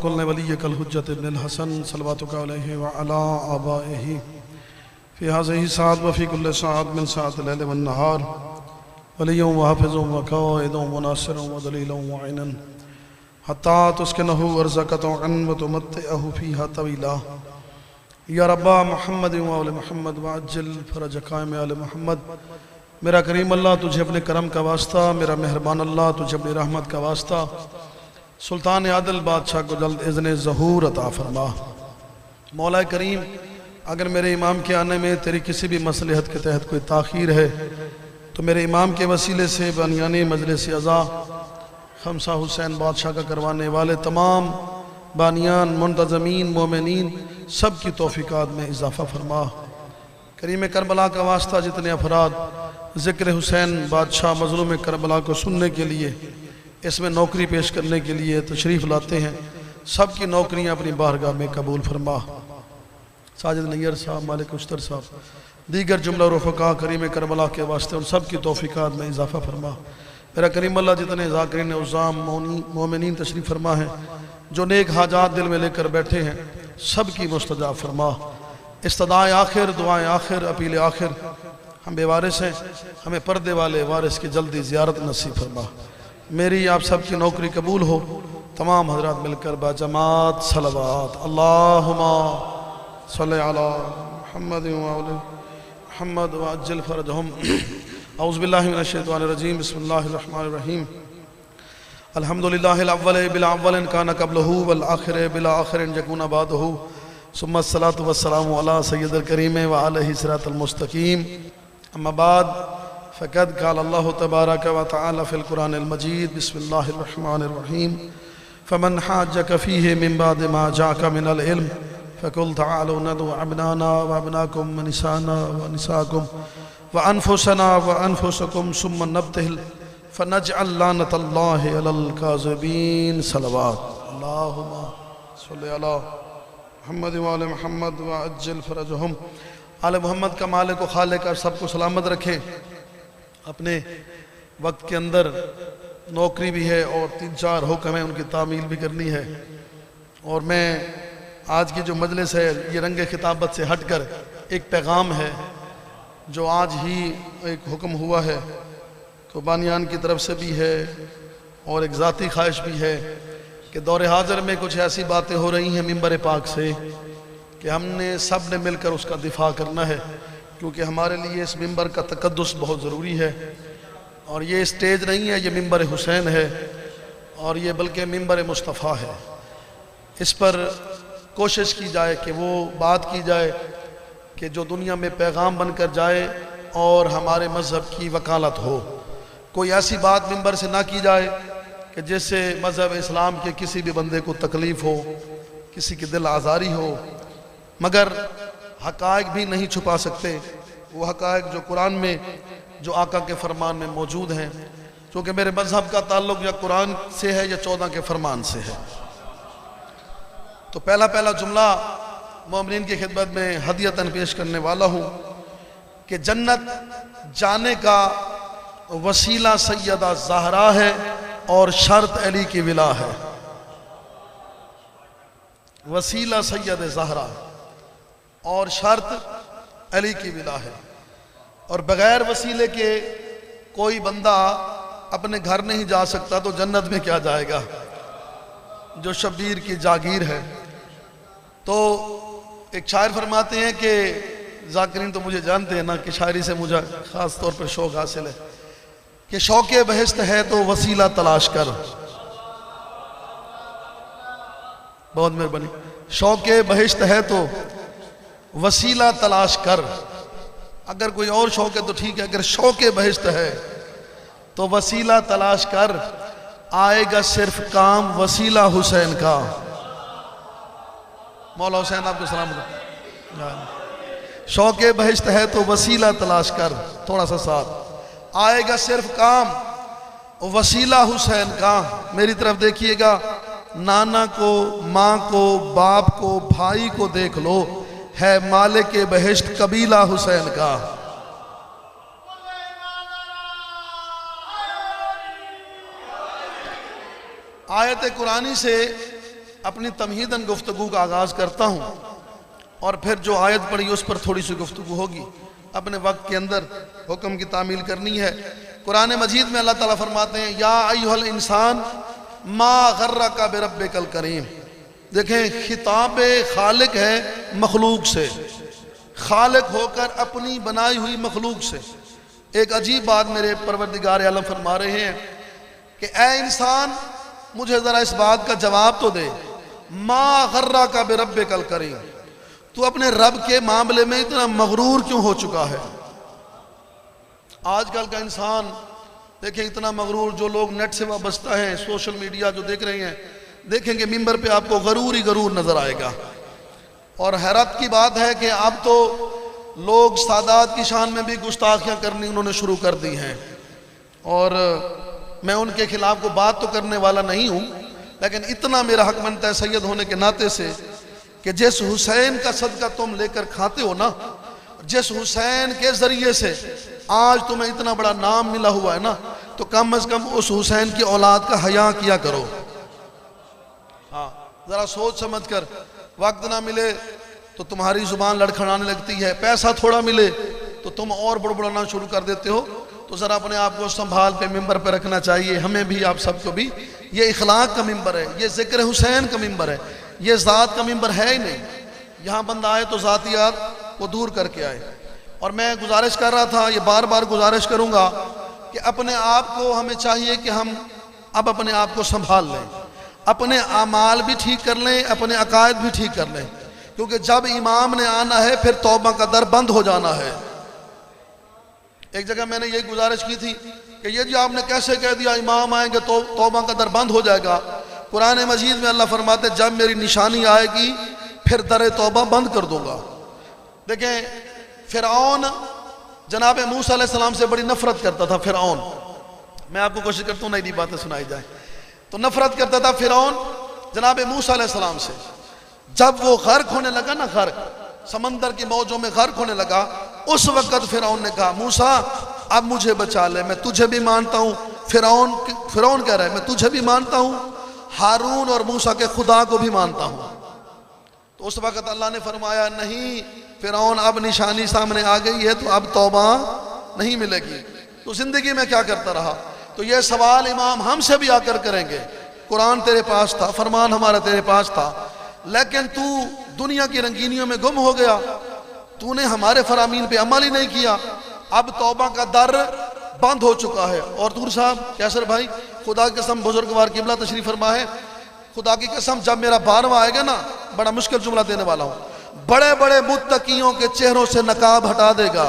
कुल्ल वली कल हुज्जत इब्न हसन सल्लल्लाहु अलैहि व अला आबाइहि फ़ी हाज़िही साद व फ़ी कुल्लि साद मिन साद लैल व नहार वलिय्युं व हाफ़िज़ुं व क़ाइदुं व नासिरुं व दलीलुं व ऐनन हत्ता तुस्किनहु अर्ज़क़तन व तुमत्तिअहु फ़ीहा तवीला या रब्बा मुहम्मद व आले मुहम्मद व अज्जिल फ़रज क़ाइम आले मुहम्मद। मेरा करीम अल्लाह तुझे अपने करम का वास्ता, मेरा मेहरबान अल्लाह तुझे अपनी रहमत का वास्ता, सुल्तान आदिल बादशाह को जल्द इज़्न ज़हूर अता फरमा। मौला करीम, अगर मेरे इमाम के आने में तेरी किसी भी मसलहत के तहत कोई ताख़ीर है तो मेरे इमाम के वसीले से बनियानी मजलिस अज़ा खमसा हुसैन बादशाह का करवाने वाले तमाम बानियान मुंतज़मीन मोमिनीन सब की तौफ़ीक़ात में इजाफ़ा फरमा। करीम करबला का वास्ता जितने अफराद ज़िक्र हुसैन बादशाह मज़लूम करबला को सुनने के लिए इसमें नौकरी पेश करने के लिए तशरीफ़ लाते हैं, सब की नौकरियाँ अपनी बारगाह में कबूल फरमा। साजिद नैयर साहब, मालिक उश्तर साहब, दीगर जुमला रफ़क़ा करीम करबला के वास्ते उन सब की तौफ़ीक़ात में इजाफ़ा फरमा। मेरा करीम अल्लाह जितने ज़ाकिरीन उज़्ज़ाम मोमिनीन तशरीफ़ फरमा हैं, जो नेक हाजात दिल में लेकर बैठे हैं, सब की मुस्तजाब फरमा। इस्तदाए आखिर, दुआएँ आखिर, अपील आखिर, हम बेवारिस हैं, हमें पर्दे वाले वारिस की जल्दी ज़ियारत नसीब फरमा। मेरी आप सब की नौकरी कबूल हो। तमाम हजरात मिलकर बाजमात सलवात अल्लाहुम्मा सल्लि अला मुहम्मद व आले मुहम्मद व अज्जिल फ़रजहुम। औज़ु बिल्लाहि मिनश शैतानिर रजीम, बिस्मिल्लाहिर रहमानिर रहीम। अल्हम्दुलिल्लाहिल अव्वल बिल अव्वलिन काना क़ब्लहु वल आखिर बिल आखिरिन यकूना बादहु सुम्मा अस्सलातु वस्सलामु अला सय्यिदिल करीम व आलिहि सिरातल मुस्तकीम। अम्मा बाद फ़क़द क़ाल अल्लाहु तबारक व तआला फ़िल क़ुरानिल मजीद, बिस्मिल्लाहिर रहमानिर रहीम। फ़मन हाज्जक फ़ीहि मिन बादि मा जाअका मिनल इल्म फ़क़ुल तआलू नदउ अब्नाना व अब्नाकुम व निसाना व निसाकुम व अनफुसना व अनफुसकुम सुम्मा नब्तहिल फ़नजअल लानतल्लाहि अलल काज़िबीन। सलवात अल्लाहुम्मा सल्लि अला मुहम्मद व आले मुहम्मद व अज्जिल फ़रजहुम। आले मोहम्मद का मालिक व खालिक आप सबको सलामत रखें। अपने वक्त के अंदर नौकरी भी है और 3-4 हुक्म है, उनकी तामील भी करनी है। और मैं आज की जो मजलिस है ये रंग खिताबत से हटकर एक पैगाम है जो आज ही एक हुक्म हुआ है, तो बानियान की तरफ से भी है और एक ज़ाती ख्वाहिश भी है कि दौर हाज़िर में कुछ ऐसी बातें हो रही हैं मिंबर पाक से कि हमने सब ने मिलकर उसका दिफा करना है, क्योंकि हमारे लिए इस मिंबर का तक़द्दुस बहुत ज़रूरी है। और ये स्टेज नहीं है, ये मिंबर हुसैन है और ये बल्कि मिंबर मुस्तफ़ा है। इस पर कोशिश की जाए कि वो बात की जाए कि जो दुनिया में पैगाम बनकर जाए और हमारे मज़हब की वकालत हो। कोई ऐसी बात मिंबर से ना की जाए कि जिससे मज़हब इस्लाम के किसी भी बंदे को तकलीफ़ हो, किसी की दिल आज़ारी हो। मगर हक़ाइक़ भी नहीं छुपा सकते, वो हक़ाइक़ जो कुरान में, जो आका के फरमान में मौजूद हैं, क्योंकि मेरे मज़हब का ताल्लुक़ या कुरान से है या 14 के फरमान से है। तो पहला जुमला मोमिनीन की खिदमत में हदियतन पेश करने वाला हूँ कि जन्नत जाने का वसीला सैयदा ज़हरा है और शर्त अली की विला है। वसीला सैयद ज़हरा और शर्त अली की विला है। और बग़ैर वसीले के कोई बंदा अपने घर नहीं जा सकता, तो जन्नत में क्या जाएगा, जो शब्बीर की जागीर है। तो एक शायर फरमाते हैं कि ज़ाकिरीन तो मुझे जानते हैं ना कि शायरी से मुझे ख़ास तौर पर शौक़ हासिल है कि शौक़े बहिश्त है तो वसीला तलाश कर। बहुत मेहरबानी। शौक़े बहिश्त है तो वसीला तलाश कर। अगर कोई और शौक़ है तो ठीक है, अगर शौक़े बहिश्त है तो वसीला तलाश कर, आएगा सिर्फ काम वसीला हुसैन का। मौला हुसैन आपको सलामत। शौक़े बहिश्त है तो वसीला तलाश कर, थोड़ा सा साथ, आएगा सिर्फ काम वसीला हुसैन का। मेरी तरफ देखिएगा, नाना को, माँ को, बाप को, भाई को देख लो, है मालिक बहिश्त कबीला हुसैन का। आयत कुरानी से अपनी तमहीदन गुफ्तगू का आगाज़ करता हूँ और फिर जो आयत पढ़ी उस पर थोड़ी सी गुफ्तगू होगी। अपने वक्त के अंदर हुक्म की तामील करनी है। कुरान मजीद में अल्लाह ताला फरमाते हैं, या अय्युहल इंसान मा गर्रका बिरब्बिकल करीम। देखें, खिताब खालिक है मखलूक से, खालिक होकर अपनी बनाई हुई मखलूक से। एक अजीब बात मेरे परवरदिगार आलम फरमा रहे हैं कि ए इंसान, मुझे ज़रा इस बात का जवाब तो दे, मा गर्रका बिरब्बिकल करीम, तू अपने रब के मामले में इतना मगरूर क्यों हो चुका है। आजकल का इंसान देखिए इतना मगरूर, जो लोग नेट से वाबस्ता हैं, सोशल मीडिया जो देख रहे हैं, देखेंगे मिंबर पे आपको गरूर ही गरूर नजर आएगा। और हैरत की बात है कि अब तो लोग सादात की शान में भी गुस्ताखियां करनी उन्होंने शुरू कर दी हैं। और मैं उनके खिलाफ को बात तो करने वाला नहीं हूँ, लेकिन इतना मेरा हक बनता है सैयद होने के नाते से कि जिस हुसैन का सदका तुम लेकर खाते हो ना, जिस हुसैन के जरिए से आज तुम्हें इतना बड़ा नाम मिला हुआ है ना, तो कम से कम उस हुसैन की औलाद का हया किया करो। हाँ, जरा सोच समझ कर। वक्त ना मिले तो तुम्हारी जुबान लड़खड़ाने लगती है, पैसा थोड़ा मिले तो तुम और बड़बड़ाना शुरू कर देते हो। तो ज़रा अपने आप को संभाल पे मिंबर पे रखना चाहिए। हमें भी, आप सबको भी। ये इखलाक का मिंबर है, ये जिक्र हुसैन का मिंबर है, ये ज़ात का मिंबर है ही नहीं। यहाँ बंदा आए तो ज़ातियात को दूर करके आए। और मैं गुजारिश कर रहा था, ये बार बार गुजारिश करूँगा कि अपने आप को हमें चाहिए कि हम अब अपने आप को संभाल लें, अपने आमाल भी ठीक कर लें, अपने अकायद भी ठीक कर लें, क्योंकि जब इमाम ने आना है फिर तौबा का दर बंद हो जाना है। एक जगह मैंने यही गुजारिश की थी कि ये जी आपने कैसे कह दिया इमाम आएंगे तो तौबा का दर बंद हो जाएगा। कुरान मजीद में अल्लाह फरमाते, जब मेरी निशानी आएगी फिर दर तौबा बंद कर दूंगा। देखें, फिरौन जनाब मूसा अलैहिस्सलाम से बड़ी नफरत करता था। फिरौन, मैं आपको कोशिश करता हूँ नई नई बातें सुनाई जाए। तो नफरत करता था फिरौन जनाब मूसा अलैहिस्सलाम से। जब वो गर्क होने लगा ना, गर्क, समंदर की मौजों में गर्क होने लगा, उस वक्त फिरौन ने कहा, मूसा अब मुझे बचा ले, मैं तुझे भी मानता हूँ। फिरौन कह रहा है मैं तुझे भी मानता हूँ, हारून और मूसा के खुदा को भी मानता हूँ। तो उस वक्त अल्लाह ने फरमाया, नहीं फिरौन, अब निशानी सामने आ गई है तो अब तौबा नहीं मिलेगी। तो जिंदगी में क्या करता रहा। तो ये सवाल इमाम हमसे भी आकर करेंगे। कुरान तेरे पास था, फरमान हमारा तेरे पास था, लेकिन तू दुनिया की रंगीनियों में गुम हो गया, तूने हमारे फरामीन पे अमल ही नहीं किया। अब तौबा का दर बंद हो चुका है। और दूर साहब कैसर भाई, खुदा की कसम, बुजुर्गवार किबला तशरीफ फरमा है, खुदा की कसम जब मेरा 12वां आएगा ना, बड़ा मुश्किल जुमला देने वाला हूँ, बड़े बड़े मुत्तकियों के चेहरों से नकाब हटा देगा।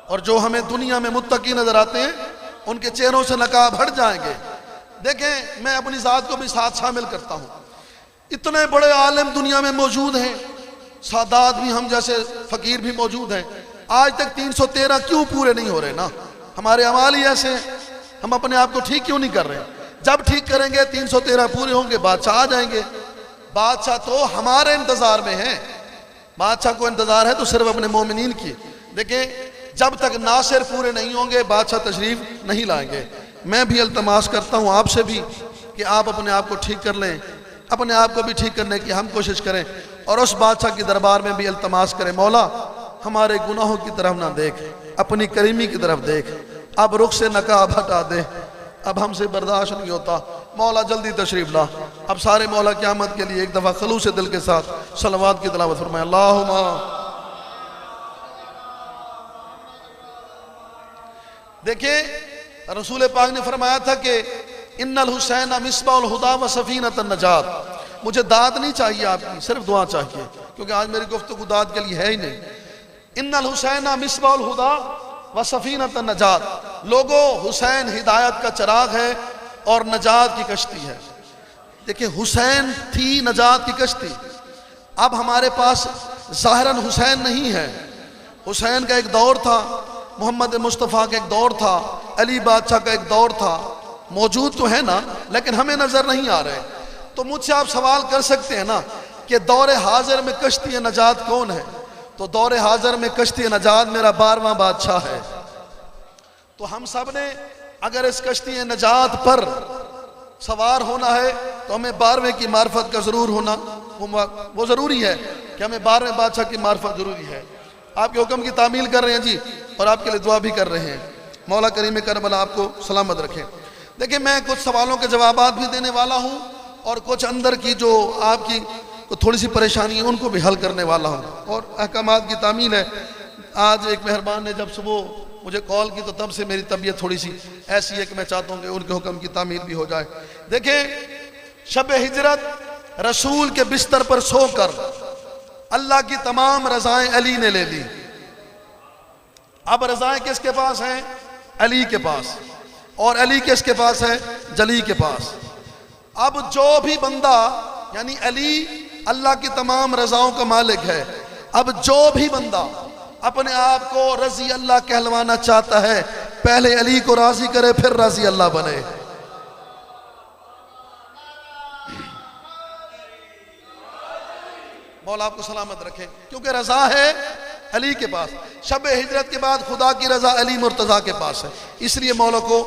और जो हमें दुनिया में मुत्तकी नजर आते हैं उनके चेहरों से नकाब हट जाएंगे। देखें, मैं अपनी जात को भी साथ शामिल करता हूँ। इतने बड़े आलिम दुनिया में मौजूद हैं, सादात भी, हम जैसे फकीर भी मौजूद हैं। आज तक 313 क्यों पूरे नहीं हो रहे ना? हमारे अमाल ही ऐसे हैं। हम अपने आप को ठीक क्यों नहीं कर रहे? जब ठीक करेंगे 313 पूरे होंगे, बादशाह आ जाएंगे। बादशाह तो हमारे इंतजार में है। बादशाह को इंतजार है तो सिर्फ अपने मोमिनीन की। देखें, जब तक नासिर पूरे नहीं होंगे बादशाह तशरीफ नहीं लाएंगे। मैं भी इल्तमास करता हूँ आपसे भी कि आप अपने आप को ठीक कर लें, अपने आप को भी ठीक करने की हम कोशिश करें, और उस बादशाह के दरबार में भी इल्तमास करें, मौला हमारे गुनाहों की तरफ ना देख, अपनी करीमी की तरफ देख, अब रुख से नकाब हटा दे, अब हमसे बर्दाश्त नहीं होता, मौला जल्दी तशरीफ ला। अब सारे मौला क़यामत के लिए एक दफ़ा खलूस दिल के साथ सलवात की तिलावत फरमाएं। अल्लाहुम्मा। देखिए, रसूल पाक ने फरमाया था कि इन्नल हुसैन मिसबाउल हुदा व सफीनतन नजात। मुझे दाद नहीं चाहिए आपकी, सिर्फ दुआ चाहिए, क्योंकि आज मेरी गुफ्तगू दाद के लिए है ही नहीं। इन्नल हुसैन मिसबाउल हुदा व सफीनतन नजात। लोगों, हुसैन हिदायत का चिराग है और नजात की कश्ती है। देखिए, हुसैन थी नजात की कश्ती। अब हमारे पास ज़ाहिरन हुसैन नहीं है। हुसैन का एक दौर था, मोहम्मद मुस्तफ़ा का एक दौर था, अली बादशाह का एक दौर था, मौजूद तो है ना, लेकिन हमें नजर नहीं आ रहे। तो मुझसे आप सवाल कर सकते हैं ना कि दौरे हाजिर में कश्ती नजात कौन है? तो दौरे हाजिर में कश्ती नजात मेरा 12वां बादशाह है। तो हम सब ने अगर इस कश्ती नजात पर सवार होना है तो हमें 12वें की मार्फत का ज़रूर होना वो ज़रूरी है कि हमें 12वें बादशाह की मार्फत ज़रूरी है। आपके हुक्म की तामील कर रहे हैं जी, और आपके लिए दुआ भी कर रहे हैं। मौला करीम करबला आपको सलामत रखें। देखिए, मैं कुछ सवालों के जवाबात भी देने वाला हूँ और कुछ अंदर की जो आपकी थोड़ी सी परेशानी है उनको भी हल करने वाला हूँ, और अहकामात की तामील है। आज एक मेहरबान ने जब सुबह मुझे कॉल की तो तब से मेरी तबीयत थोड़ी सी ऐसी है कि मैं चाहता हूँ कि उनके हुक्म की तामील भी हो जाए। देखें, शब हिजरत रसूल के बिस्तर पर सोकर अल्लाह की तमाम रज़ाएं अली ने ले ली। अब रज़ाएं किसके पास हैं? अली के पास। और अली किसके पास है? जली के पास। अब जो भी बंदा, यानी अली अल्लाह की तमाम रज़ाओं का मालिक है, अब जो भी बंदा अपने आप को रज़ी अल्लाह कहलवाना चाहता है, पहले अली को राजी करे फिर राजी अल्लाह बने। मौला आपको सलामत रखे, क्योंकि रज़ा है अली के पास। शब हिजरत के बाद खुदा की रज़ा अली मुर्तज़ा के पास है, इसलिए मौला को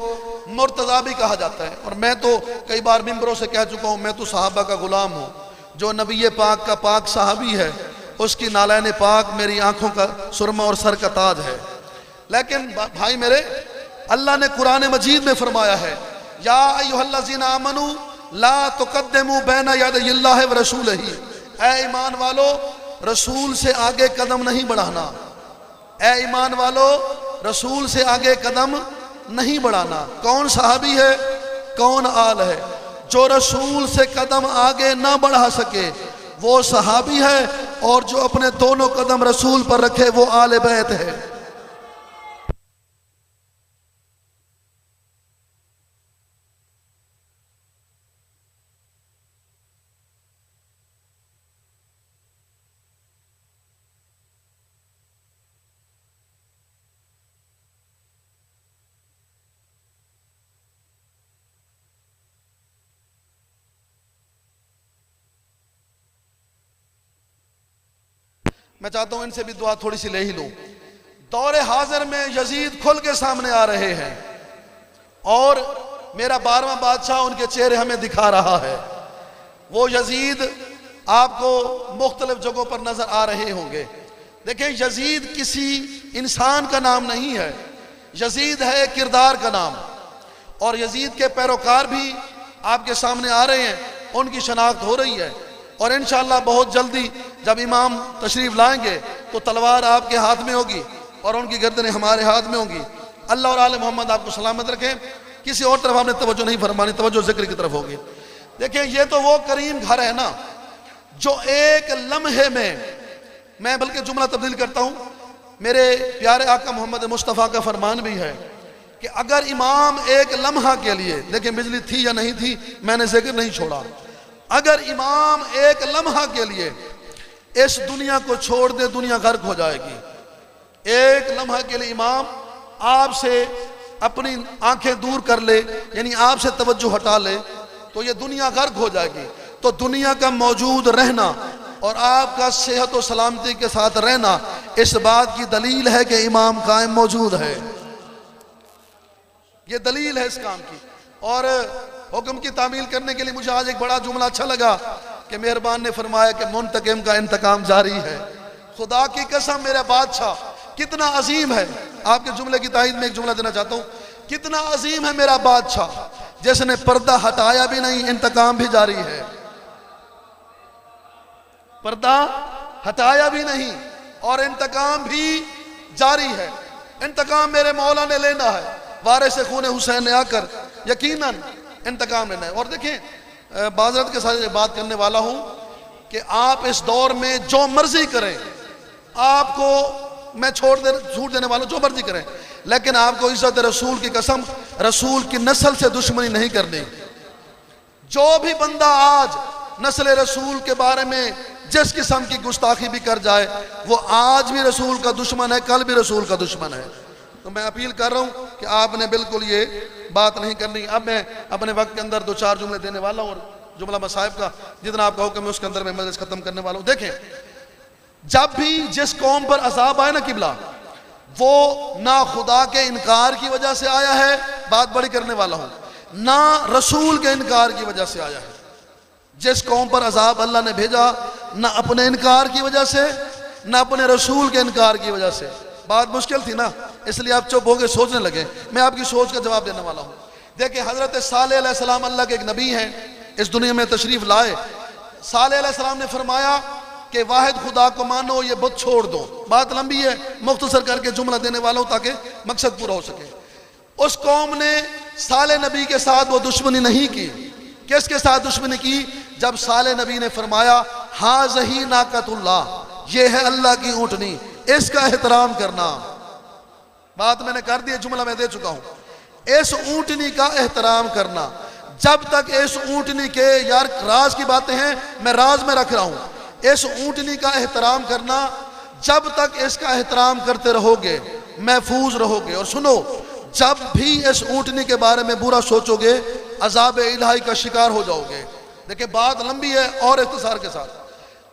मुर्तज़ा भी कहा जाता है। और मैं तो कई बार मिंबरों से कह चुका हूँ, मैं तो सहाबा का गुलाम हूँ। जो नबी पाक का पाक सहाबी है, उसकी नालैन पाक मेरी आंखों का सुरमा और सर का ताज है। लेकिन भाई मेरे, अल्लाह ने कुरान मजीद में फरमाया है, या अय्युहल्लज़ीना आमनू ला तुक़द्दिमू बैना यदैहिल्लाहि व रसूलिही, ऐ ईमान वालो रसूल से आगे कदम नहीं बढ़ाना। ऐ ईमान वालो रसूल से आगे कदम नहीं बढ़ाना। कौन सहाबी है, कौन आल है? जो रसूल से कदम आगे ना बढ़ा सके वो सहाबी है, और जो अपने दोनों कदम रसूल पर रखे वो आले बैत है। मैं चाहता हूं इनसे भी दुआ थोड़ी सी ले ही लूं। दौरे हाजिर में यजीद खुल के सामने आ रहे हैं और मेरा 12वां बादशाह उनके चेहरे हमें दिखा रहा है। वो यजीद आपको मुख्तलिफ जगहों पर नजर आ रहे होंगे। देखिए, यजीद किसी इंसान का नाम नहीं है, यजीद है किरदार का नाम। और यजीद के पैरोकार भी आपके सामने आ रहे हैं, उनकी शनाख्त हो रही है। और इंशाअल्लाह बहुत जल्दी जब इमाम तशरीफ लाएंगे तो तलवार आपके हाथ में होगी और उनकी गर्दनें हमारे हाथ में होंगी। अल्लाह और आले मोहम्मद आपको सलामत रखें। किसी और तरफ आपने तवज्जो नहीं फरमानी, तवज्जो जिक्र की तरफ होगी। देखिए, ये तो वो करीम घर है ना जो एक लम्हे में, मैं बल्कि जुमला तब्दील करता हूँ, मेरे प्यारे आका मोहम्मद मुस्तफ़ा का फरमान भी है कि अगर इमाम एक लम्हा के लिए, देखिए बिजली थी या नहीं थी मैंने जिक्र नहीं छोड़ा, अगर इमाम एक लम्हा के लिए इस दुनिया को छोड़ दे, दुनिया गर्क हो जाएगी। एक लम्हा के लिए इमाम आपसे अपनी आंखें दूर कर ले, यानी आपसे तवज्जो हटा ले, तो ये दुनिया गर्क हो जाएगी। तो दुनिया का मौजूद रहना और आपका सेहत और सलामती के साथ रहना इस बात की दलील है कि इमाम कायम मौजूद है। ये दलील है इस काम की। और हुक्म की तामील करने के लिए मुझे आज एक बड़ा जुमला अच्छा लगा कि मेहरबान ने फरमाया कि मुंतकिम का इंतकाम जारी है। खुदा की कसम, मेरा बादशाह कितना अजीम है। आपके जुमले की तायीद में एक जुमला देना चाहता हूँ, कितना अजीम है मेरा बादशाह, जिसने पर्दा हटाया भी नहीं, इंतकाम भी जारी है। पर्दा हटाया भी नहीं और इंतकाम भी जारी है। इंतकाम मेरे मौला ने लेना है, वारिस खून हुसैन ने आकर यकीनन इंतकाम लेना है। और देखें, बाज़रत के साथ बात करने वाला हूं कि आप इस दौर में जो मर्जी करें, आपको मैं छूट देने वाला, जो मर्जी करें, लेकिन आपको इज्जत रसूल की कसम रसूल की नस्ल से दुश्मनी नहीं करनी। जो भी बंदा आज नस्ल रसूल के बारे में जिस किस्म की गुस्ताखी भी कर जाए, वो आज भी रसूल का दुश्मन है, कल भी रसूल का दुश्मन है। तो मैं अपील कर रहा हूं कि आपने बिल्कुल ये बात नहीं करनी। अब मैं अपने वक्त के अंदर 2-4 जुमले देने वाला हूं, और जुमला मसाहिब का जितना आपका हुक्म है उसके अंदर मैं मजलिस खत्म करने वाला हूं। देखें, जब भी जिस कौम पर अजाब आए ना किबला, वो ना खुदा के इनकार की वजह से आया है, बात बड़ी करने वाला हूं, ना रसूल के इनकार की वजह से आया है। जिस कौम पर अजाब अल्लाह ने भेजा, ना अपने इनकार की वजह से, ना अपने रसूल के इनकार की वजह से। बात मुश्किल थी ना, इसलिए आप चुप हो गए, सोचने लगे। मैं आपकी सोच का जवाब देने वाला हूँ। देखिए, हज़रत सालेह अलैहिस्सलाम अल्लाह के एक नबी हैं, इस दुनिया में तशरीफ़ लाए। सालेह अलैहिस्सलाम ने फरमाया कि वाहिद खुदा को मानो, ये बुत छोड़ दो। बात लंबी है, मुख्तसर करके जुमला देने वाला हूँ ताकि मकसद पूरा हो सके। उस कौम ने सालेह नबी के साथ वो दुश्मनी नहीं की। किसके साथ दुश्मनी की? जब सालेह नबी ने फरमाया हाज़ही नाकतुल्लाह, ये है अल्लाह की ऊँटनी, इसका एहतराम करना। बात मैंने कर दी, जुमला मैं दे चुका हूं। इस ऊँटनी का एहतराम करना, जब तक इस ऊँटनी के, यार राज की बातें हैं, मैं राज में रख रहा हूं। इस ऊँटनी का एहतराम करना, जब तक इसका एहतराम करते रहोगे महफूज रहोगे। और सुनो, जब भी इस ऊँटनी के बारे में बुरा सोचोगे अजाब इलाही का शिकार हो जाओगे। देखिए, बात लंबी है और इख्तिसार के साथ।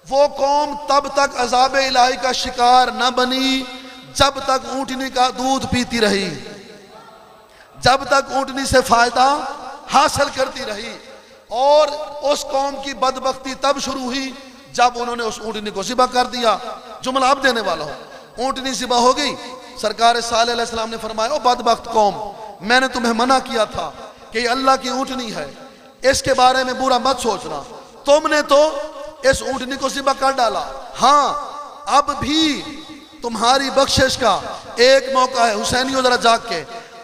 वो कौम तब तक अजाब इलाही का शिकार न बनी जब तक ऊँटनी का दूध पीती रही, जब तक ऊँटनी से फायदा हासिल करती रही। और उस कौम की बदबख्ती तब शुरू हुई जब उन्होंने उस ऊँटनी को ज़िबा कर दिया। जुमला अब देने वाला हूँ। ऊँटनी ज़िबा हो गई। सरकार सालेह अलैहिस्सलाम ने फरमाया, ओ बदबख्त कौम, मैंने तुम्हें मना किया था कि ये अल्लाह की ऊँटनी है, इसके बारे में बुरा मत सोचना। तुमने तो इस ऊँटनी को ज़िबा कर डाला। हाँ, अब भी तुम्हारी बख्शिश का एक मौका है। हुसैनियों जरा जाग के,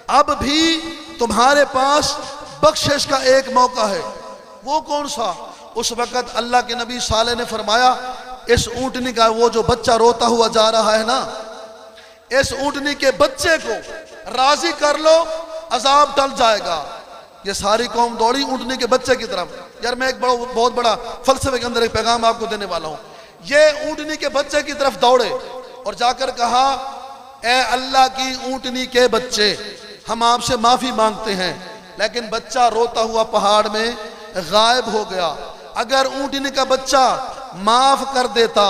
अब भी तुम्हारे पास बख्शिश का एक मौका है। वो कौन सा? उस वक़्त अल्लाह के नबी सालेह ने फरमाया, इस ऊँटनी का वो जो बच्चा रोता हुआ जा रहा है ना, इस ऊँटनी के बच्चे को राजी कर लो, अजाब टल जाएगा। ये सारी कौम दौड़ी ऊँटनी के बच्चे की तरफ। यार, मैं एक बहुत बड़ा फलसफे के अंदर एक पैगाम आपको देने वाला हूँ। ये ऊँटनी के बच्चे की तरफ दौड़े और जाकर कहा, ए अल्लाह की ऊँटनी के बच्चे, हम आपसे माफ़ी मांगते हैं। लेकिन बच्चा रोता हुआ पहाड़ में गायब हो गया। अगर ऊँटनी का बच्चा माफ़ कर देता,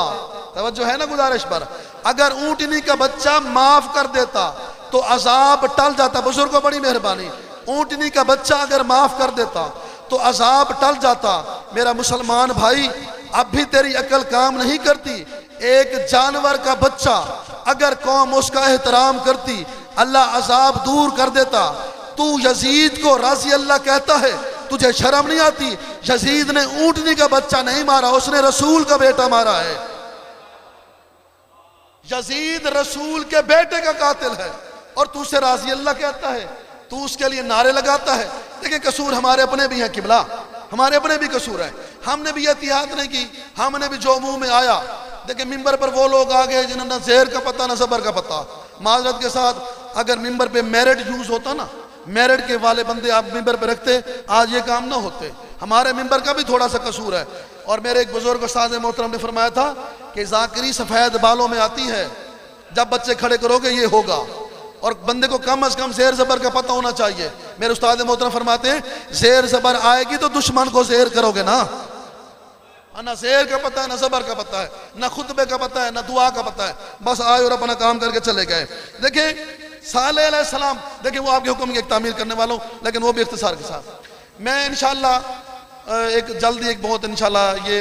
तवज्जो है ना गुजारिश पर, अगर ऊँटनी का बच्चा माफ़ कर देता तो अजाब टल जाता। बुजुर्गों, बड़ी मेहरबानी। ऊँटनी का बच्चा अगर माफ़ कर देता तो अजाब टल जाता। मेरा मुसलमान भाई, अब भी तेरी अकल काम नहीं करती। एक जानवर का बच्चा अगर कौम उसका एहतराम करती, अल्लाह अजाब दूर कर देता। तू यजीद को राजी अल्लाह कहता है, तुझे शर्म नहीं आती? यजीद ने ऊँटनी का बच्चा नहीं मारा, उसने रसूल का बेटा मारा है। यजीद रसूल के बेटे का कातिल है और तू उसे राजी अल्लाह कहता है, तू उसके लिए नारे लगाता है। देखिए, कसूर हमारे अपने भी हैं किबला, हमारे अपने भी कसूर है। हमने भी एहतियात नहीं की, हमने भी जो मुंह में आया। देखिए, मिंबर पर वो लोग आ गए जिन्होंने न ज़ेर का पता न ज़बर का पता। माजरत के साथ, अगर मिंबर पे मेरिट यूज होता ना, मेरिट के वाले बंदे आप मिंबर पे रखते, आज ये काम ना होते। हमारे मिंबर का भी थोड़ा सा कसूर है। और मेरे एक बुजुर्ग उस्ताद मोहतरम ने फरमाया था कि ज़ाकिरी सफ़ेद बालों में आती है, जब बच्चे खड़े करोगे ये होगा। और बंदे को कम से कम ज़ेर ज़बर का पता होना चाहिए। मेरे उस्ताद मोहतरम फरमाते हैं, ज़ेर ज़बर आएगी तो दुश्मन को ज़ेर करोगे ना। ना ज़ेर का पता है, ना ज़बर का पता है, ना खुतबे का पता है, ना दुआ का पता है। बस आए और अपना काम करके चले गए। देखिए, सालेह अलैहिस्सलाम, देखिए वो आपके हुक्म की एक तामीर करने वाला हूँ, लेकिन वो भी इख्तिसार के साथ। मैं इंशाअल्लाह एक जल्दी एक बहुत इंशाअल्लाह ये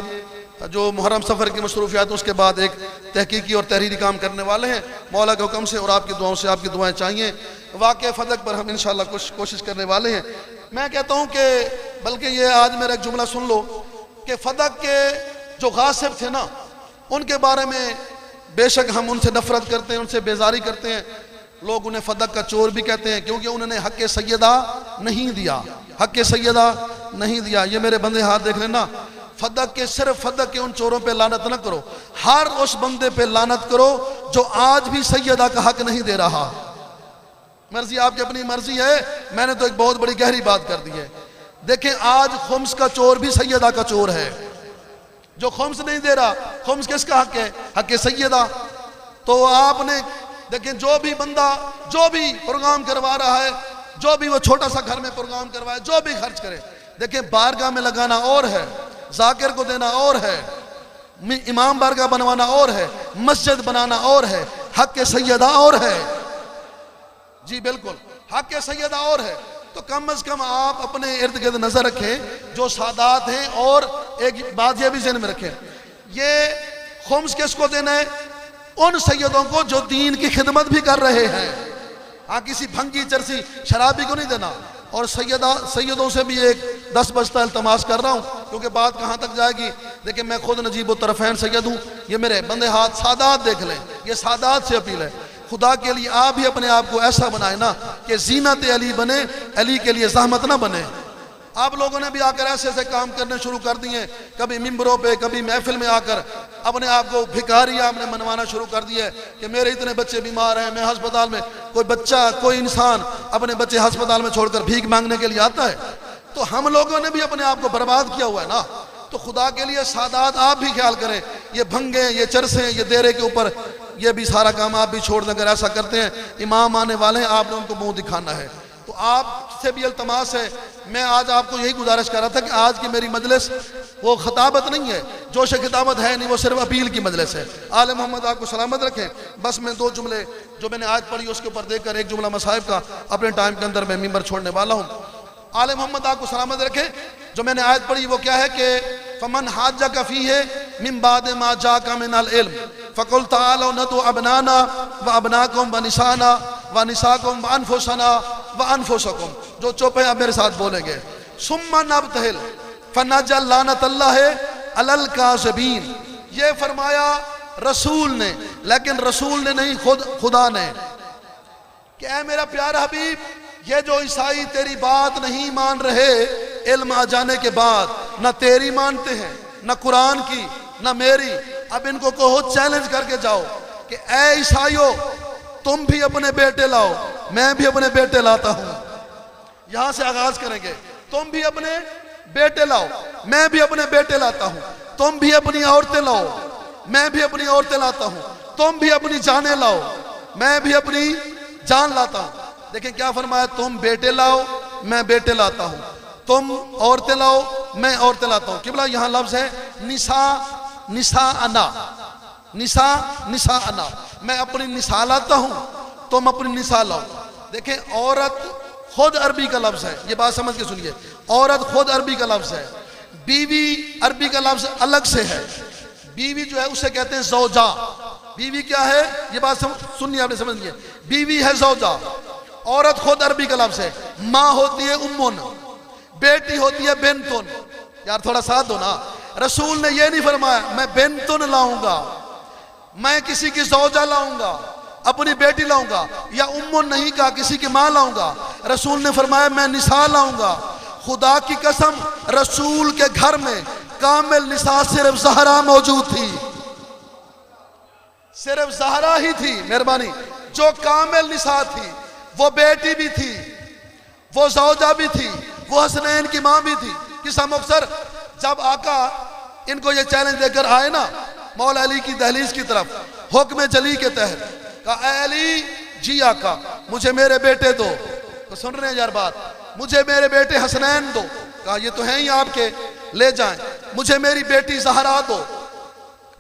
जो मुहर्रम सफ़र की मसरूफियात, उसके बाद एक तहकीकी और तहरीरी काम करने वाले हैं मौला के हुक्म से, और आपकी दुआओं से। आपकी दुआएं चाहिए। वाक़या फदक पर हम इंशाअल्लाह कुछ कोशिश करने वाले हैं। मैं कहता हूँ कि बल्कि ये आज मेरा एक जुमला सुन लो कि फदक के जो गासिब थे ना, उनके बारे में बेशक हम उनसे नफरत करते हैं, उनसे बेजारी करते हैं। लोग उन्हें फदक का चोर भी कहते हैं, क्योंकि उन्होंने हक़ सैयदा नहीं दिया, हक़ सैयदा नहीं दिया। ये मेरे बंदे हाथ देख लेना, फदक के, सिर्फ फदक के उन चोरों पे लानत न करो, हर उस बंदे पे लानत करो जो आज भी सैयदा का हक नहीं दे रहा। मर्जी आपकी अपनी मर्जी है, मैंने तो एक बहुत बड़ी गहरी बात कर दी है। देखें, आज खुम्स का चोर भी सैयदा का चोर है। जो खुम्स नहीं दे रहा, खुम्स किसका हक है? हक सैयदा। तो आपने देखें, जो भी बंदा जो भी प्रोग्राम करवा रहा है, जो भी वो छोटा सा घर में प्रोग्राम करवाए, जो भी खर्च करे, देखें बारगाह में लगाना और है, जाकिर को देना और है, इमाम बारगाह बनवाना और है, मस्जिद बनाना और है, हक सैयदा और है। जी बिल्कुल, हक सैयदा और है। तो कम अज कम आप अपने इर्द गिर्द नजर रखें जो सादात हैं। और एक बात यह भी ज़हन में रखें, ये खुम्स किसको देना है? उन सैयदों को जो दीन की खिदमत भी कर रहे हैं। हाँ, किसी भंगी चरसी शराबी को नहीं देना। और सैयदों से भी एक 10 बजता इल्तमास कर रहा हूँ, क्योंकि बात कहाँ तक जाएगी। देखिए, मैं खुद नजीब तरफ़ैन सैयद हूँ, ये मेरे बंदे हाथ सादात देख लें, ये सादात से अपील है। खुदा के लिए आप भी अपने आप को ऐसा बनाए ना कि जीनत अली बने, अली के लिए ज़हमत ना बने। आप लोगों ने भी आकर ऐसे ऐसे काम करने शुरू कर दिए, कभी मिंबरों पे, कभी महफिल में आकर अपने आप को भिखारी आपने मनवाना शुरू कर दिया कि मेरे इतने बच्चे बीमार हैं, मैं अस्पताल में। कोई बच्चा, कोई इंसान अपने बच्चे अस्पताल में छोड़कर भीख मांगने के लिए आता है? तो हम लोगों ने भी अपने आप को बर्बाद किया हुआ है ना। तो खुदा के लिए सादात आप भी ख्याल करें, ये भंगे, ये चरसे, ये देरे के ऊपर ये भी सारा काम आप भी छोड़ दें। अगर ऐसा करते हैं, इमाम आने वाले हैं, आपने उनको मुंह दिखाना है। तो आपसे भी अल्तमास है, मैं आज आपको यही गुजारिश कर रहा था कि आज की मेरी मजलिस वो खिताबत नहीं है, जोश खिताबत है नहीं, वो सिर्फ अपील की मजलिस है। आले मोहम्मद आपको सलामत रखें। बस मैं 2 जुमले जो मैंने आज पढ़ी उसके ऊपर देकर एक जुमला मसाहिब का अपने टाइम के अंदर मैं मिंबर छोड़ने वाला हूँ। आले मोहम्मद आपको सलामत रखे। जो मैंने आयत पढ़ी वो क्या है कि फमन हाजा का फी है मिन बाद मा जाका मिनल इल्म फकुल ताअलू नदु अबनाना व अबनाकुम व निसाना व निसाकुम व अनफुसना व अनफुसकुम। जो चुप है आप मेरे साथ बोलेंगे। सुम्मा नबतहिल फनजल लानतल्लाह अलल काज़िबीन। ये फरमाया रसूल ने, लेकिन रसूल ने नहीं, खुदा ने। कि ऐ मेरा प्यारा हबीब, ये जो ईसाई तेरी बात नहीं मान रहे इल्म आ जाने के बाद, ना तेरी मानते हैं, ना कुरान की, ना मेरी, अब इनको कहो, चैलेंज करके जाओ कि ऐ ईसाइयों, तुम भी अपने बेटे लाओ, मैं भी अपने बेटे लाता हूं। यहां से आगाज करेंगे। तुम भी अपने बेटे लाओ, मैं भी अपने बेटे लाता हूं। तुम भी अपनी औरतें लाओ, मैं भी अपनी औरतें लाता हूं। तुम भी अपनी जानें लाओ, मैं भी अपनी जान लाता हूं। देखें क्या फरमाया, तुम बेटे लाओ, मैं बेटे लाता हूं। तुम औरतें लाओ, मैं औरतें लाता हूं। किबला यहां लफ्ज है निसा, निसा अना, निसा, निसा अना। मैं अपनी निसा लाता हूं, तुम अपनी निसा लाओ। देखें, औरत खुद अरबी का लफ्ज है, ये बात समझ के सुनिए। औरत खुद अरबी का लफ्ज है। बीवी अरबी का लफ्ज अलग से है। बीवी जो है उसे कहते हैं ज़ौजा। बीवी क्या है, ये बात सुनिए, आपने समझ लिया। बीवी है ज़ौजा। औरत खुद अरबी का लफ्ज है। माँ होती है उम्मुन, बेटी होती है बेंतुन। यार थोड़ा साथ दो ना। रसूल ने ये नहीं फरमाया मैं बेंतुन लाऊंगा, मैं किसी की ज़ौजा लाऊंगा, अपनी बेटी लाऊंगा, या उम्मुन नहीं कहा किसी की माँ लाऊंगा। रसूल ने फरमाया मैं निसा लाऊंगा। खुदा की कसम, रसूल के घर में कामिल निसा सिर्फ ज़हरा मौजूद थी, सिर्फ ज़हरा ही थी। मेहरबानी, जो कामिल निसा थी, वो बेटी भी थी, वो ज़ौजा भी थी, वो हसनैन की माँ भी थी। किसा मुख्तर, जब आका इनको ये चैलेंज देकर आए ना मौला अली की दहलीज की तरफ, हुक्म जली के तहत, कहा ऐ अली जी आका, मुझे मेरे बेटे दो। तो सुन रहे हैं यार बात, मुझे मेरे बेटे हसनैन दो। कहा ये तो हैं ही आपके, ले जाएं। मुझे मेरी बेटी ज़हरा दो।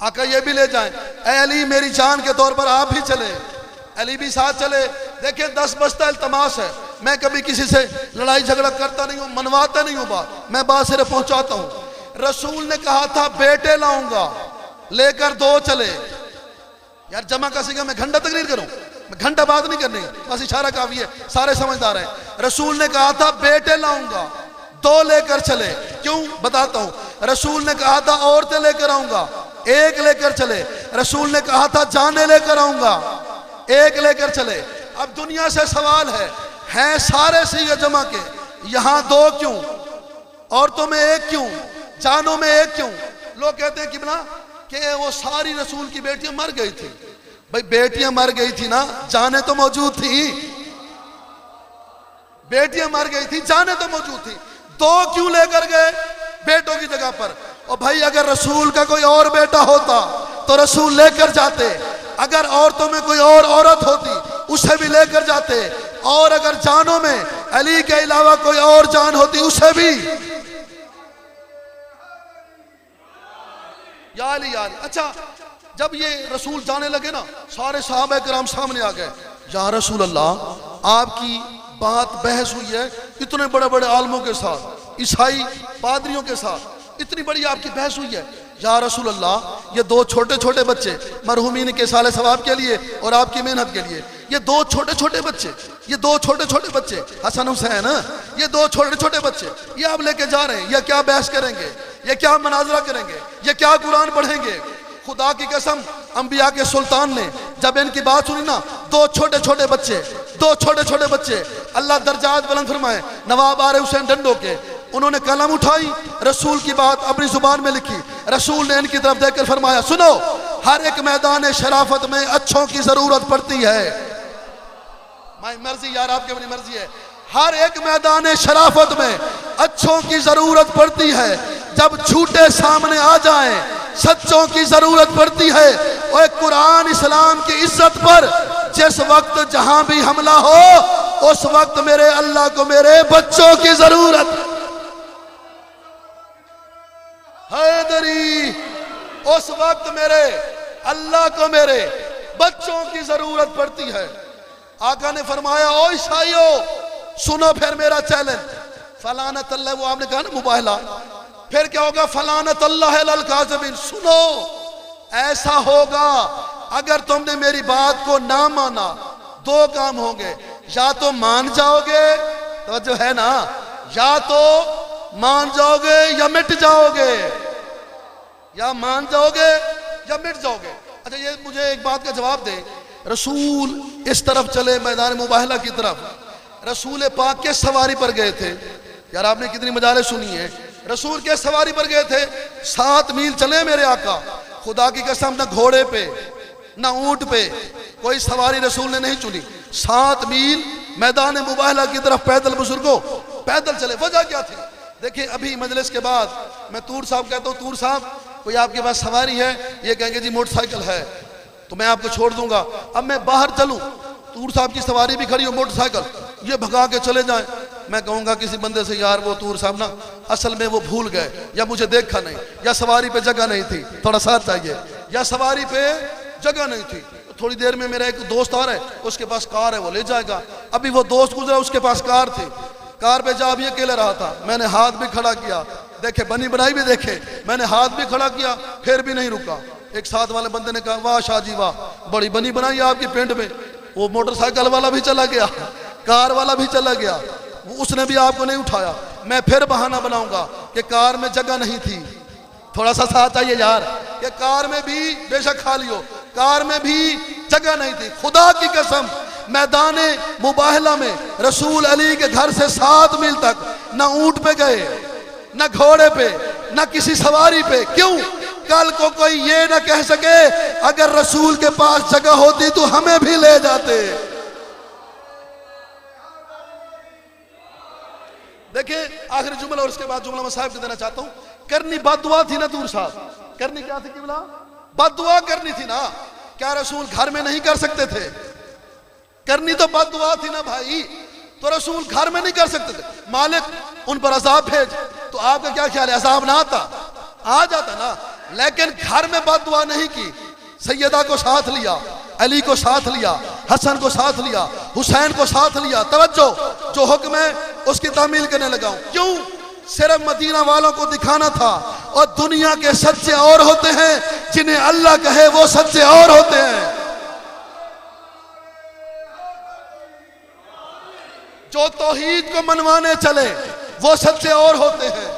आका ये भी ले जाएं। ऐ अली, मेरी जान के तौर पर आप भी चले। अली भी साथ चले। देखिए 10 बस्ता इल्तमास है, मैं कभी किसी से लड़ाई झगड़ा करता नहीं हूँ, मनवाता नहीं हूँ बात, मैं बात सिर्फ पहुंचाता हूँ। रसूल ने कहा था बेटे लाऊंगा, लेकर 2 चले। यार जमा का सीगा, मैं घंटा तकरीर करूं, मैं घंटा बात नहीं करनी, बस इशारा काफी है, सारे समझदार हैं। रसूल ने कहा था बेटे लाऊंगा, 2 लेकर चले। क्यों, बताता हूं। रसूल ने कहा था औरतें लेकर आऊंगा, 1 लेकर चले। रसूल ने कहा था जाने लेकर आऊंगा, 1 लेकर चले। अब दुनिया से सवाल है सारे सीगे जमा के, यहां 2 क्यों, औरतों में 1 क्यों, जानों में 1 क्यों? लोग कहते हैं कि बना कि वो सारी रसूल की बेटियां मर गई थी। भाई बेटियां मर गई थी ना, जाने तो मौजूद थी। बेटियां मर गई थी, जाने तो मौजूद थी। 2 क्यों लेकर गए बेटों की जगह पर? और भाई अगर रसूल का कोई और बेटा होता तो रसूल लेकर जाते, अगर औरतों में कोई और औरत होती उसे भी लेकर जाते, और अगर जानों में अली के अलावा कोई और जान होती उसे भी। या अली, या अली। अच्छा, जब ये रसूल जाने लगे ना, सारे सहाबा किराम सामने आ गए। या रसूल अल्लाह, आपकी बात बहस हुई है, इतने बड़े बड़े आलमों के साथ, ईसाई पादरियों के साथ इतनी बड़ी आपकी बहस हुई है। या रसूल अल्लाह, ये दो छोटे छोटे बच्चे मरहूमीन के साले सवाब के लिए और आपकी मेहनत के लिए, ये दो छोटे छोटे बच्चे, ये दो छोटे छोटे बच्चे हसन हुसैन, ये दो छोटे छोटे बच्चे ये आप लेके जा रहे हैं, ये क्या बहस करेंगे, ये क्या मनाजरा करेंगे, ये क्या कुरान पढ़ेंगे। खुदा की कसम, अंबिया के सुल्तान ने जब इनकी बात सुनी ना, दो छोटे छोटे बच्चे, दो छोटे छोटे बच्चे, अल्लाह दर्जात बुलंद फरमाए, नवाब आरिफ हुसैन डंडो के, उन्होंने कलम उठाई, रसूल की बात अपनी जुबान में लिखी। रसूल ने इनकी तरफ देखकर फरमाया, सुनो, हर एक मैदान शराफत में अच्छों की जरूरत पड़ती है। माई मर्जी यार, आपकी अपनी मर्जी है। हर एक मैदान शराफत में अच्छों की जरूरत पड़ती है। जब झूठे सामने आ जाएं, सच्चों की जरूरत पड़ती है। और कुरान इस्लाम की इज्जत पर जिस वक्त जहां भी हमला हो, उस वक्त मेरे अल्लाह को मेरे बच्चों की जरूरत, हैदरी, उस वक्त मेरे अल्लाह को मेरे बच्चों की जरूरत पड़ती है। आका ने फरमाया, ओ ईसाइयों सुनो फिर मेरा चैलेंज, फलानत अल्लाह, वो आपने कहा ना मुबाहला, फिर क्या होगा, फलानत अल्लाह लल काज़िबीन। सुनो, ऐसा होगा अगर तुमने मेरी बात को ना माना, दो काम होंगे, या तो मान जाओगे, तो जो है ना, या तो मान जाओगे या मिट जाओगे, या मान जाओगे या मिट जाओगे। अच्छा, ये मुझे एक बात का जवाब दे, रसूल इस तरफ चले मैदान मुबाहला की तरफ, रसूल पाक के सवारी पर गए थे। यार आपने कितनी मजाले सुनी है, रसूल के सवारी पर गए थे, 7 मील चले मेरे आका, खुदा की कसम, न घोड़े पे न ऊंट पे कोई सवारी रसूल ने नहीं चुनी। 7 मील मैदान मुबाहला की तरफ पैदल, बुजुर्गों पैदल चले। वजह क्या थी? देखिए, अभी मजलिस के बाद मैं तूर साहब कहता हूँ, तूर साहब कोई आपके पास सवारी है? ये कहेंगे जी मोटरसाइकिल है, तो मैं आपको छोड़ दूंगा। अब मैं बाहर चलूं, तूर साहब की सवारी भी खड़ी हो, मोटरसाइकिल, ये भगा के चले जाएं, मैं कहूंगा किसी बंदे से, यार वो तूर साहब ना असल में वो भूल गए, या मुझे देखा नहीं, या सवारी पे जगह नहीं थी, थोड़ा साथ चाहिए, या सवारी पे जगह नहीं थी। तो थोड़ी देर में मेरा एक दोस्त आ रहा है, उसके पास कार है, वो ले जाएगा। अभी वो दोस्त गुजरा, उसके पास कार थी, कार पे जा भी अकेले रहा था, मैंने हाथ भी खड़ा किया, देखे बनी बनाई भी देखे, मैंने हाथ भी खड़ा किया, फिर भी नहीं रुका। एक साथ वाले बंदे ने कहा, वाह शाह जी वाह, बड़ी बनी बनाई आपकी पेंट में। वो मोटरसाइकिल वाला भी चला गया, कार वाला भी चला गया, उसने भी आपको नहीं उठाया। मैं फिर बहाना बनाऊंगा कि कार में जगह नहीं थी, थोड़ा सा साथ चाहिए यार, कि कार में भी बेशक खाली हो, कार में भी जगह नहीं थी। खुदा की कसम, मैदान मुबाहला में रसूल अली के घर से 7 मील तक न ऊंट पे गए, न घोड़े पे, न किसी सवारी पे। क्यों? कल को कोई ये न कह सके अगर रसूल के पास जगह होती तो हमें भी ले जाते। देखिए आखिरी जुमला और उसके बाद जुमला मैं साहब को देना चाहता हूं। करनी बददुआ थी ना तूर साहब, करनी क्या थी किबला? बददुआ करनी थी ना। क्या रसूल घर में नहीं कर सकते थे? करनी तो बददुआ थी ना भाई, तो रसूल घर में नहीं कर सकते थे। मालिक उन पर अजाब भेज, तो आपका क्या ख्याल है, अजाब ना आता? आ जाता ना। लेकिन घर में बददुआ नहीं की, सैयदा को साथ लिया, अली को साथ लिया, हसन को साथ लिया, हुसैन को साथ लिया। तवज्जो, जो हुक्म है उसकी तामील करने लगा हूं। क्यों? सिर्फ मदीना वालों को दिखाना था, और दुनिया के सच्चे और होते हैं, जिन्हें अल्लाह कहे वो सच्चे और होते हैं। जो तौहीद को मनवाने चले वो सच्चे और होते हैं,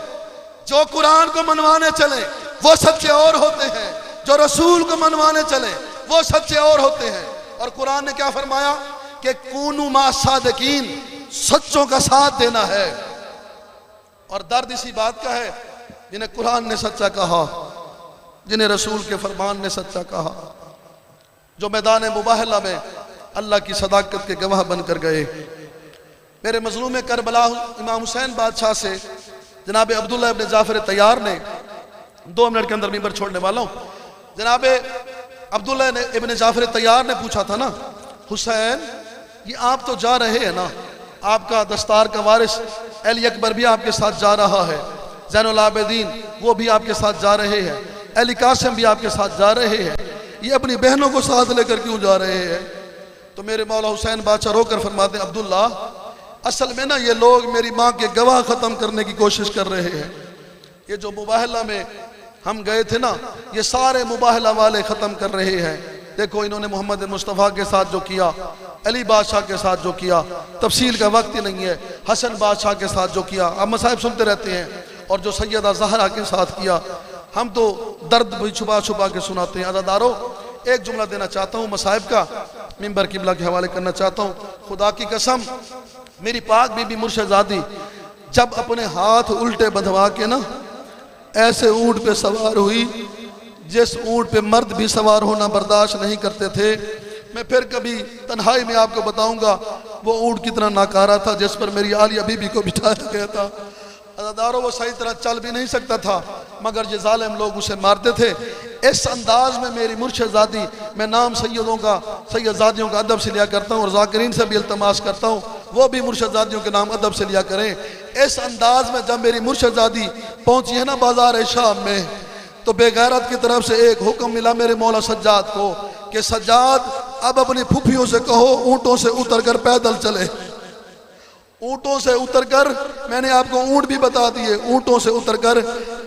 जो कुरान को मनवाने चले वो सच्चे और होते हैं, जो रसूल को मनवाने चले वो सच्चे और होते हैं। और कुरान ने क्या फरमाया कि कूनू मा सादिकीन, सच्चों का साथ देना है। और दर्द इसी बात का है, जिन्हें कुरान ने सच्चा कहा, जिन्हें रसूल के फरमान ने सच्चा कहा, जो मैदान मुबाहला में अल्लाह की सदाकत के गवाह बनकर गए। मेरे मजलूम करबला इमाम हुसैन बादशाह से जनाब अब्दुल्ला इब्न जाफर तैयार ने, 2 मिनट के अंदर मिंबर छोड़ने वाला हूँ, जनाब अब्दुल्ला इब्न जाफर तैयार ने पूछा था ना, हुसैन ये आप तो जा रहे हैं ना, आपका दस्तार का वारिस अली अकबर भी आपके साथ जा रहा है, ज़ैनुल आबिदीन वो भी आपके साथ जा रहे हैं, अली कासिम भी आपके साथ जा रहे हैं, ये अपनी बहनों को साथ लेकर क्यों जा रहे हैं? तो मेरे मौला हुसैन बादशाह रोकर फरमाते हैं, अब्दुल्ला असल में ना ये लोग मेरी माँ के गवाह ख़त्म करने की कोशिश कर रहे हैं। ये जो मुबाहला में हम गए थे ना, ये सारे मुबाहला वाले ख़त्म कर रहे हैं। देखो इन्होंने मोहम्मद मुस्तफ़ा के साथ जो किया, अली बादशाह के साथ जो किया, तफसील का वक्त ही नहीं है, हसन बादशाह के साथ जो किया, आप मसाइब सुनते रहते हैं, और जो सैयदा ज़हरा के साथ किया, हम तो दर्द भी छुपा छुपा के सुनाते हैं। अज़ादारों, एक जुमला देना चाहता हूँ मसाइब का, मिंबर किबला के हवाले करना चाहता हूँ। खुदा की कसम, मेरी पाक बीबी मुर्शिदाज़ादी जब अपने हाथ उल्टे बंधवा के ना ऐसे ऊँट पे सवार हुई जिस ऊँट पे मर्द भी सवार होना बर्दाश्त नहीं करते थे। मैं फिर कभी तन्हाई में आपको बताऊंगा वो ऊँट कितना नाकारा था जिस पर मेरी आलिया बीबी को बिठाया गया था। अज़ादारों, वो सही तरह चल भी नहीं सकता था, मगर ये जालिम लोग उसे मारते थे। इस अंदाज में मेरी मुर्शिदाज़ादी, मैं नाम सैयदादियों का अदब से लिया करता हूँ और ज़ाकिरीन से भी इल्तमास करता हूँ वो भी मुर्शिदादियों के नाम अदब से लिया करें। इस अंदाज में जब मेरी मुर्शिदादी पहुंची है ना बाजार शाम में, तो बेगैरत की तरफ से एक हुक्म मिला मेरे मौला सज्जाद को कि सज्जाद अब अपनी फूफियों से कहो ऊँटों से उतर कर पैदल चले। ऊँटों से उतरकर, मैंने आपको ऊँट भी बता दिए, ऊँटों से उतरकर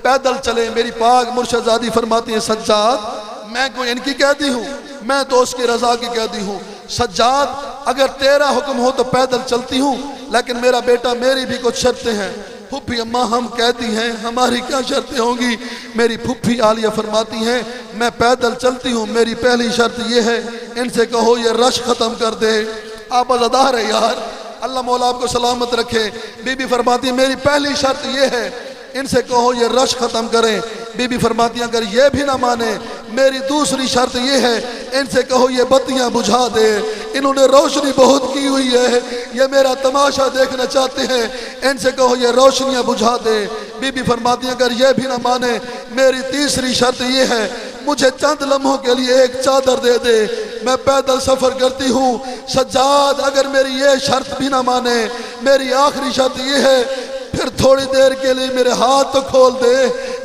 पैदल चले। मेरी पाक मुर्शिदादी फरमाती है, सज्जाद मैं कोई इनकी कहती हूँ, मैं तो उसकी रजा की कहती हूँ। सज्जाद अगर तेरा हुक्म हो तो पैदल चलती हूँ, लेकिन मेरा बेटा मेरी भी कुछ शर्तें हैं। फुफ्फी अम्मा हम कहती हैं हमारी क्या शर्तें होंगी? मेरी फुफ्फी आलिया फरमाती हैं मैं पैदल चलती हूँ, मेरी पहली शर्त ये है इनसे कहो ये रश ख़त्म कर दे। आप अज़ादार है यार, अल्लाह मौला आपको सलामत रखे। बीबी फरमाती है मेरी पहली शर्त ये है इनसे कहो ये रश ख़त्म करें। बीबी फरमाती है अगर ये भी ना माने, मेरी दूसरी शर्त ये है इनसे कहो ये बत्तियां बुझा दे, इन्होंने रोशनी बहुत की हुई है, ये मेरा तमाशा देखना चाहते हैं, इनसे कहो ये रोशनियां बुझा दे। बीबी फरमाती है अगर ये भी ना माने, मेरी तीसरी शर्त ये है मुझे चंद लम्हों के लिए एक चादर दे दे, मैं पैदल सफ़र करती हूँ। सज्जाद अगर मेरी ये शर्त भी ना माने, मेरी आखिरी शर्त ये है फिर थोड़ी देर के लिए मेरे हाथ तो खोल दे,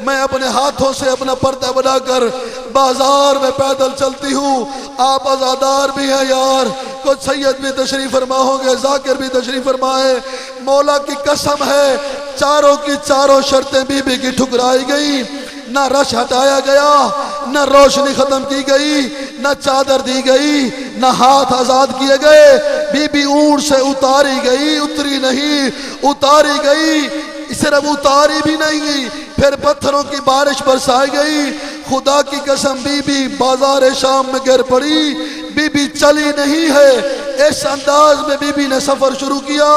मैं अपने हाथों से अपना पर्दा बनाकर बाजार में पैदल चलती हूँ। आप आज़ादार भी हैं यार, कुछ सैयद भी तशरीफ फरमा होंगे, जाकिर भी तशरीफ फरमाए। मौला की कसम है चारों की चारों शर्तें बीबी की ठुकराई गई, ना रश हटाया गया, न रोशनी खत्म की गई, न चादर दी गई, न हाथ आजाद किए गए। बीबी ऊंट से उतारी गई, उतरी नहीं, उतारी गई, सिर्फ उतारी भी नहीं, फिर पत्थरों की बारिश बरसाई गई। खुदा की कसम बीबी बाजार शाम में गिर पड़ी, बीबी चली नहीं है। इस अंदाज में बीबी ने सफर शुरू किया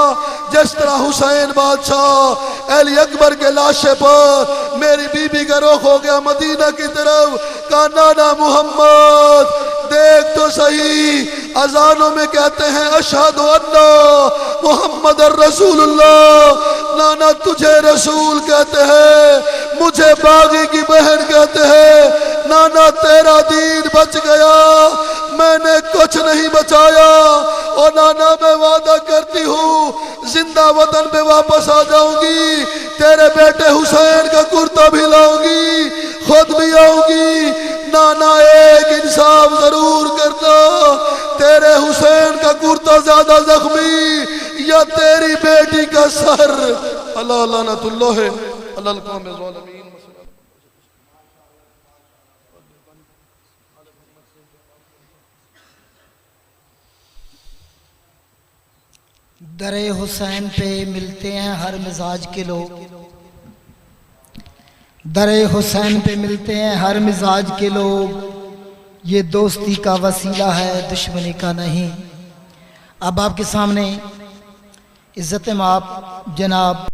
जिस तरह हुसैन बादशाह अली अकबर के लाशे पर मेरी बीबी का रुख हो गया मदीना की तरफ। कहा नाना मोहम्मद देख तो सही, अजानों में कहते हैं अशहदु अन्ना मोहम्मद रसूलुल्लाह, नाना तुझे रसूल कहते हैं, मुझे बागी की बहन कहते हैं। नाना तेरा दीन बच गया, मैंने कुछ नहीं बचाया, और नाना मैं वादा करती हूँ जिंदा वतन पे वापस आ जाऊंगी, तेरे बेटे हुसैन का कुर्ता भी लाऊंगी, खुद भी आऊंगी। नाना एक इंसाफ जरूर करना, तेरे हुसैन का कुर्ता ज्यादा जख्मी या तेरी बेटी का सर? अल्लाह लानतुल्लाह अलल कौम ज़ालिमीन। दरे हुसैन पे मिलते हैं हर मिजाज के लोग, दरे हुसैन पे मिलते हैं हर मिजाज के लोग, ये दोस्ती का वसीला है दुश्मनी का नहीं। अब आपके सामने इज्जत माप जनाब